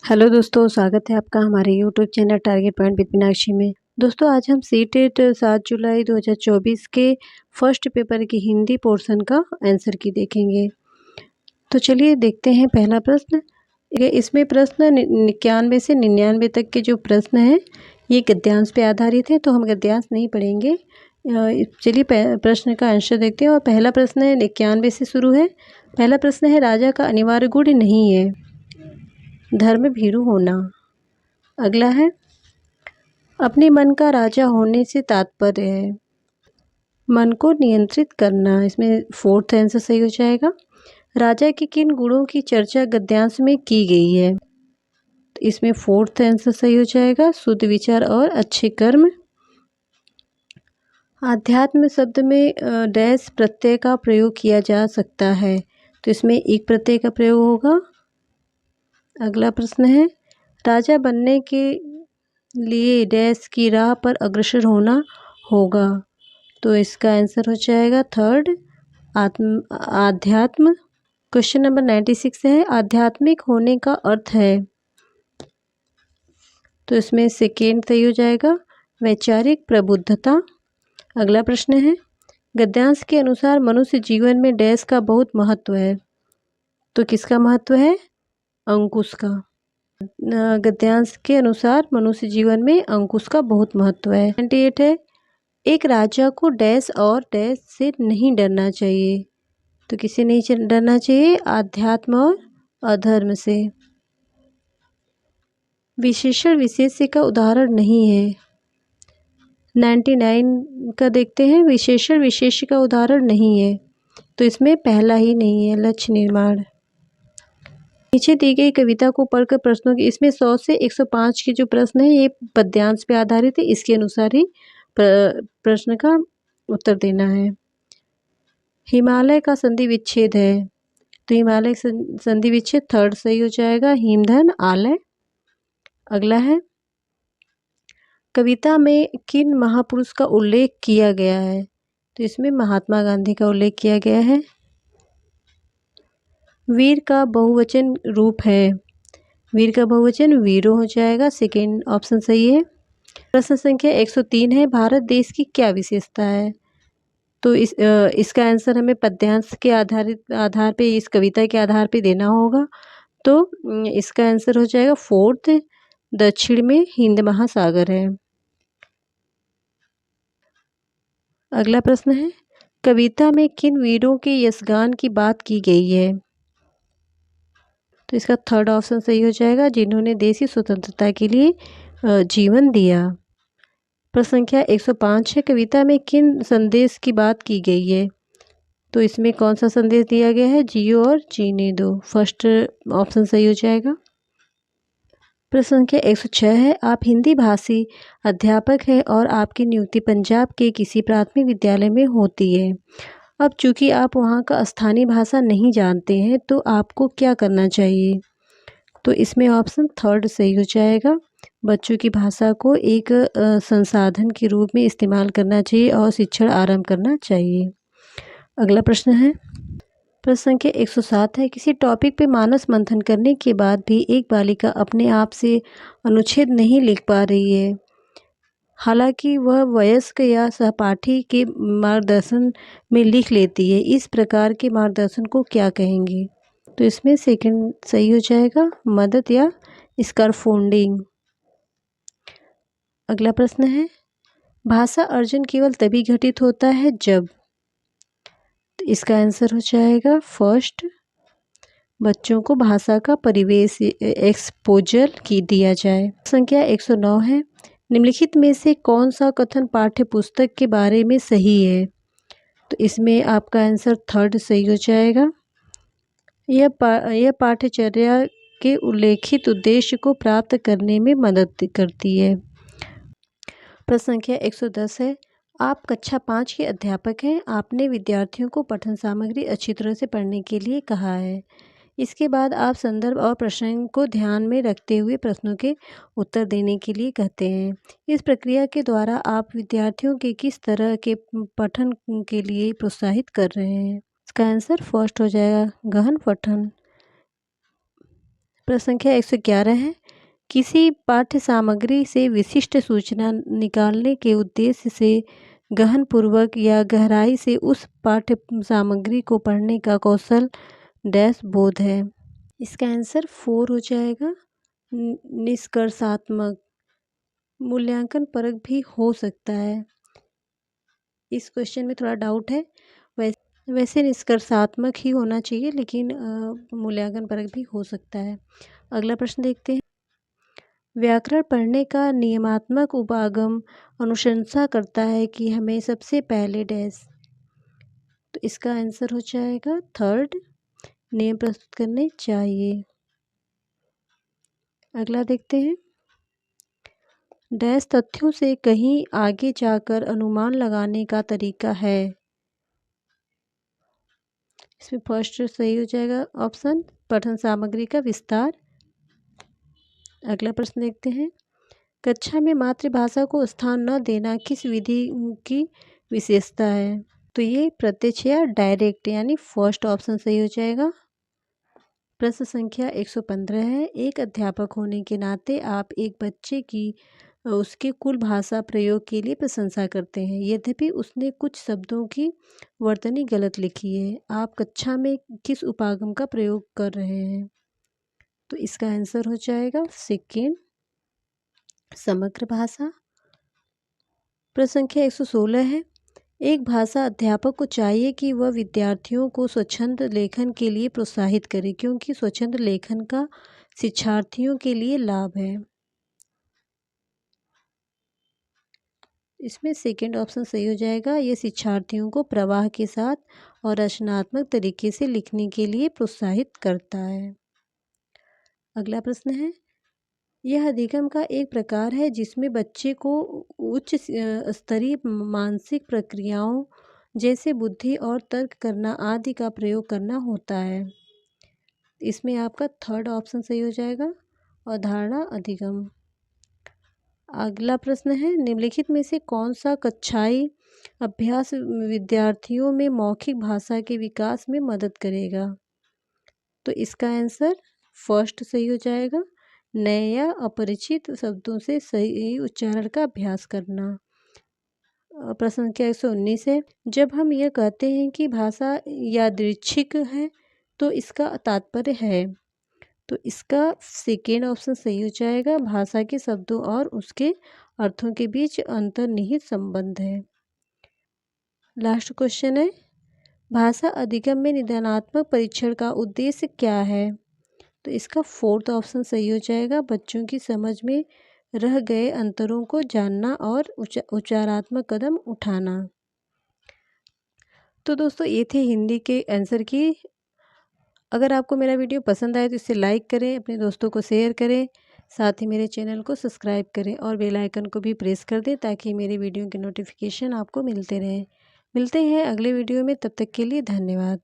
Hello दोस्तों, स्वागत है आपका हमारे YouTube channel target point with Meenakshi में। दोस्तों, आज हम सीटेट 7 जुलाई 2024 के फर्स्ट पेपर की हिंदी पोर्शन का आंसर की देखेंगे। तो चलिए देखते हैं पहला प्रश्न। इसमें प्रश्न 91 से 99 तक के जो प्रश्न हैं ये गद्यांश पे आधारित है, तो हम गद्यांश नहीं पढ़ेंगे। चलिए प्रश्न का आंसर देखते हैं। और पहला प्रश्न है 91 से शुरू है। पहला प्रश्न है, राजा का अनिवार्य गुण नहीं है धर्म भीरू होना। अगला है, अपने मन का राजा होने से तात्पर्य है मन को नियंत्रित करना। इसमें फोर्थ आंसर सही हो जाएगा। राजा के किन गुणों की चर्चा गद्यांश में की गई है? इसमें फोर्थ आंसर सही हो जाएगा, शुद्ध विचार और अच्छे कर्म। आध्यात्म शब्द में डैश प्रत्यय का प्रयोग किया जा सकता है, तो इसमें एक प्रत्यय का प्रयोग होगा। अगला प्रश्न है, राजा बनने के लिए डैश की राह पर अग्रसर होना होगा, तो इसका आंसर हो जाएगा थर्ड आध्यात्म। क्वेश्चन नंबर 96 है, आध्यात्मिक होने का अर्थ है, तो इसमें सेकेंड सही हो जाएगा, वैचारिक प्रबुद्धता। अगला प्रश्न है, गद्यांश के अनुसार मनुष्य जीवन में डैश का बहुत महत्व है, तो किसका महत्व है? अंकुश का। गद्यांश के अनुसार मनुष्य जीवन में अंकुश का बहुत महत्व है। 98 है, एक राजा को डैश और डैश से नहीं डरना चाहिए, तो किसे नहीं डरना चाहिए? आध्यात्म और अधर्म से। विशेषण विशेष्य का उदाहरण नहीं है। 99 का देखते हैं, विशेषण विशेष्य का उदाहरण नहीं है, तो इसमें पहला ही नहीं है, लक्ष्य निर्माण। नीचे दी गई कविता को पढ़कर प्रश्नों की, इसमें 100 से 105 के जो प्रश्न है ये पद्यांश पे आधारित है, इसके अनुसार ही प्रश्न का उत्तर देना है। हिमालय का संधि विच्छेद है, तो हिमालय संधि विच्छेद थर्ड सही हो जाएगा, हिमधन आलय। अगला है, कविता में किन महापुरुष का उल्लेख किया गया है? तो इसमें महात्मा गांधी का उल्लेख किया गया है। वीर का बहुवचन रूप है, वीर का बहुवचन वीरो हो जाएगा, सेकेंड ऑप्शन सही है। प्रश्न संख्या 103 है, भारत देश की क्या विशेषता है? तो इसका आंसर हमें पद्यांश के आधार पे, इस कविता के आधार पे देना होगा, तो इसका आंसर हो जाएगा फोर्थ, दक्षिण में हिंद महासागर है। अगला प्रश्न है, कविता में किन वीरों के यशगान की बात की गई है? तो इसका थर्ड ऑप्शन सही हो जाएगा, जिन्होंने देश की स्वतंत्रता के लिए जीवन दिया। प्रश्न संख्या 105 है, कविता में किन संदेश की बात की गई है? तो इसमें कौन सा संदेश दिया गया है? जियो और जीने दो, फर्स्ट ऑप्शन सही हो जाएगा। प्रश्न संख्या 106 है, आप हिंदी भाषी अध्यापक हैं और आपकी नियुक्ति पंजाब के किसी प्राथमिक विद्यालय में होती है। अब चूंकि आप वहाँ का स्थानीय भाषा नहीं जानते हैं, तो आपको क्या करना चाहिए? तो इसमें ऑप्शन थर्ड सही हो जाएगा, बच्चों की भाषा को एक संसाधन के रूप में इस्तेमाल करना चाहिए और शिक्षण आरंभ करना चाहिए। अगला प्रश्न है, प्रश्न संख्या 107 है, किसी टॉपिक पे मानस मंथन करने के बाद भी एक बालिका अपने आप से अनुच्छेद नहीं लिख पा रही है, हालांकि वह वयस्क या सहपाठी के मार्गदर्शन में लिख लेती है, इस प्रकार के मार्गदर्शन को क्या कहेंगे? तो इसमें सेकंड सही हो जाएगा, मदद या स्कार्फोल्डिंग। अगला प्रश्न है, भाषा अर्जन केवल तभी घटित होता है जब, तो इसका आंसर हो जाएगा फर्स्ट, बच्चों को भाषा का परिवेश एक्सपोजर की दिया जाए। संख्या 109 है, निम्नलिखित में से कौन सा कथन पाठ्य पुस्तक के बारे में सही है? तो इसमें आपका आंसर थर्ड सही हो जाएगा, यह पाठ्यचर्या के उल्लेखित उद्देश्य को प्राप्त करने में मदद करती है। प्रश्न संख्या 110 है, आप कक्षा 5 के अध्यापक हैं, आपने विद्यार्थियों को पठन सामग्री अच्छी तरह से पढ़ने के लिए कहा है। इसके बाद आप संदर्भ और प्रसंग को ध्यान में रखते हुए प्रश्नों के उत्तर देने के लिए कहते हैं। इस प्रक्रिया के द्वारा आप विद्यार्थियों के किस तरह के पठन के लिए प्रोत्साहित कर रहे हैं? इसका आंसर फर्स्ट हो जाएगा, गहन पठन। प्रश्न संख्या 111 है, किसी पाठ्य सामग्री से विशिष्ट सूचना निकालने के उद्देश्य से गहनपूर्वक या गहराई से उस पाठ्य सामग्री को पढ़ने का कौशल डैश बोध है। इसका आंसर 4 हो जाएगा। निष्कर्षात्मक, मूल्यांकन परक भी हो सकता है। इस क्वेश्चन में थोड़ा डाउट है, वैसे निष्कर्षात्मक ही होना चाहिए, लेकिन मूल्यांकन परक भी हो सकता है। अगला प्रश्न देखते हैं। व्याकरण पढ़ने का नियमात्मक उपागम अनुशंसा करता है कि हमें सबसे पहले डैश, तो इसका आंसर हो जाएगा 3rd, नियम प्रस्तुत करने चाहिए। अगला देखते हैं। डैश तथ्यों से कहीं आगे जाकर अनुमान लगाने का तरीका है। इसमें फर्स्ट सही हो जाएगा ऑप्शन, पठन सामग्री का विस्तार। अगला प्रश्न देखते हैं। कक्षा में मातृभाषा को स्थान न देना किस विधि की विशेषता है? तो ये प्रत्यक्ष या डायरेक्ट, यानी फर्स्ट ऑप्शन सही हो जाएगा। प्रश्न संख्या 115 है, एक अध्यापक होने के नाते आप एक बच्चे की उसके कुल भाषा प्रयोग के लिए प्रशंसा करते हैं, यद्यपि उसने कुछ शब्दों की वर्तनी गलत लिखी है। आप कक्षा में किस उपागम का प्रयोग कर रहे हैं? तो इसका आंसर हो जाएगा सेकेंड, समग्र भाषा। प्रश्न संख्या 116 है, एक भाषा अध्यापक को चाहिए कि वह विद्यार्थियों को स्वच्छंद लेखन के लिए प्रोत्साहित करे, क्योंकि स्वच्छंद लेखन का शिक्षार्थियों के लिए लाभ है। इसमें सेकेंड ऑप्शन सही हो जाएगा। यह शिक्षार्थियों को प्रवाह के साथ और रचनात्मक तरीके से लिखने के लिए प्रोत्साहित करता है। अगला प्रश्न है, यह अधिगम का एक प्रकार है जिसमें बच्चे को उच्च स्तरीय मानसिक प्रक्रियाओं जैसे बुद्धि और तर्क करना आदि का प्रयोग करना होता है। इसमें आपका 3rd ऑप्शन सही हो जाएगा, अवधारणा अधिगम। अगला प्रश्न है, निम्नलिखित में से कौन सा कक्षाई अभ्यास विद्यार्थियों में मौखिक भाषा के विकास में मदद करेगा? तो इसका आंसर फर्स्ट सही हो जाएगा, नए या अपरिचित शब्दों से सही उच्चारण का अभ्यास करना। प्रश्न संख्या 119 है, जब हम यह कहते हैं कि भाषा यादृच्छिक है तो इसका तात्पर्य है? तो इसका सेकेंड ऑप्शन सही हो जाएगा, भाषा के शब्दों और उसके अर्थों के बीच अंतर्निहित संबंध है। लास्ट क्वेश्चन है, भाषा अधिगम में निदानात्मक परीक्षण का उद्देश्य क्या है? तो इसका 4th ऑप्शन सही हो जाएगा, बच्चों की समझ में रह गए अंतरों को जानना और उच्चारात्मक कदम उठाना। तो दोस्तों, ये थे हिंदी के आंसर की। अगर आपको मेरा वीडियो पसंद आए तो इसे लाइक करें, अपने दोस्तों को शेयर करें, साथ ही मेरे चैनल को सब्सक्राइब करें और बेल आइकन को भी प्रेस कर दें ताकि मेरे वीडियो के नोटिफिकेशन आपको मिलते रहें। मिलते हैं अगले वीडियो में, तब तक के लिए धन्यवाद।